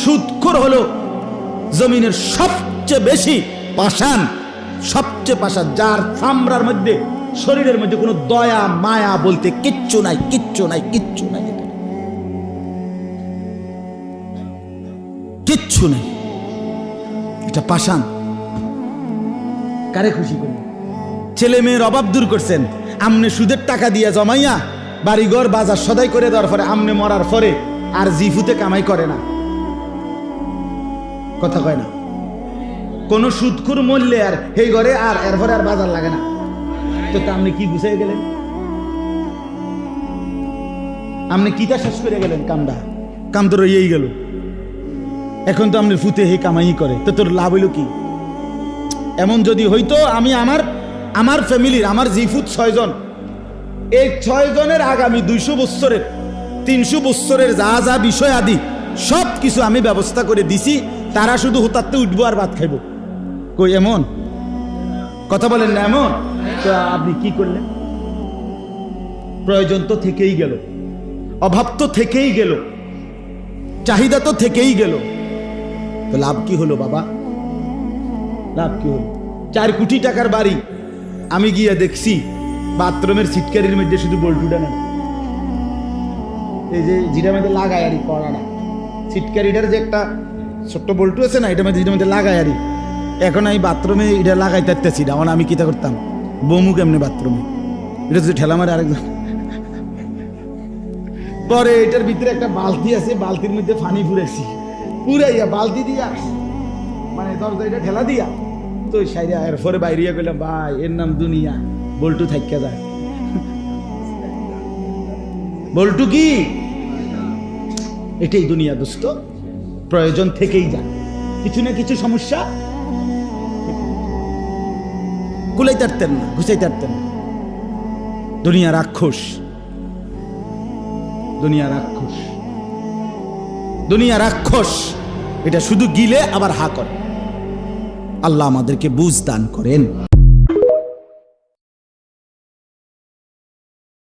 সুদখোর হলো জমিনের সবচেয়ে বেশি পাষাণ, সবচেয়ে পাষাণ, যার চামড়ার মধ্যে, শরীরের মধ্যে কোনো দয়া মায়া বলতে কিচ্ছু নাই, কিচ্ছু নাই, কিচ্ছু নাই, কিচ্ছু নাই। এটা পাষাণ। কারে খুশি করলেন? ছেলে মেয়ের অভাব দূর করছেন, আমনে সুদের টাকা দিয়া জমাইয়া বাড়িঘর বাজার সদাই করে দেওয়ার পরে আমনে মরার পরে আর জিফুতে কামাই করে না, কথা কয় না। কোন সুদখোর মরলে আর এই ঘরে আর এরপরে আর বাজার লাগে না, তো আপনি কি বুঝাই গেলেন? আপনি কিটা শেষ করে গেলেন? কাম তো রইয়েই গেল। এখন তো আপনি ফুতে হে কামাই করে, তো তোর লাভ হইল কি? এমন যদি হইতো, আমি আমার ফ্যামিলির, আমার জিফুত 6 জন, এই 6 জনের আগামী 200 বছরের 300 বছরের যা যা বিষয় আদি সব কিছু আমি ব্যবস্থা করে দিছি, তারা শুধু হোতাতে উঠবো আর ভাত খাইব। কই এমন কথা বলেন না? এমন তো আপনি কি করলেন? প্রয়োজন তো থেকেই গেল, অভাব তো থেকেই গেল, চাহিদা তো থেকেই গেল, তো লাভ কি হলো বাবা? লাভ কি হলো? 4 কোটি টাকার বাড়ি, আমি গিয়া দেখছি বাথরুমের সিটকারির মধ্যে শুধু বল্টুটা না, এই যে যেটার মধ্যে লাগায় আরি করা না, সিটকারিটার যে একটা ছোট্ট বল্টু আছে না, এটার মধ্যে লাগায় আরি। এখন আমি বাথরুমে এটা লাগাইতে আসতেছি না, আমি কিতা করতাম? বমু কেমনে বাথরুমে? এটা যদি ঠেলা মারে আরেকজন। পরে এটার ভিতরে একটা বালতি আছে, বালতির মধ্যে পানি ফুরেছি, পুরাইয়া বালতি দিয়া মানে দরজা এটা ঠেলা দিয়া তো সাইরা, এরপরে বাইরিয়া কইলাম ভাই এর নাম দুনিয়া, বল্টু থাইকা যায়। বল্টু কি? এটাই দুনিয়া দোস্ত, প্রয়োজন থেকেই যায়, কিছু না কিছু সমস্যা কুলাইতে পারতেন না, ঘুষাইতে পারতেন না। দুনিয়া রাক্ষস, দুনিয়া রাক্ষস, দুনিয়া রাক্ষস, এটা শুধু গিলে আবার হা করে। আল্লাহ আমাদেরকে বুঝ দান করেন।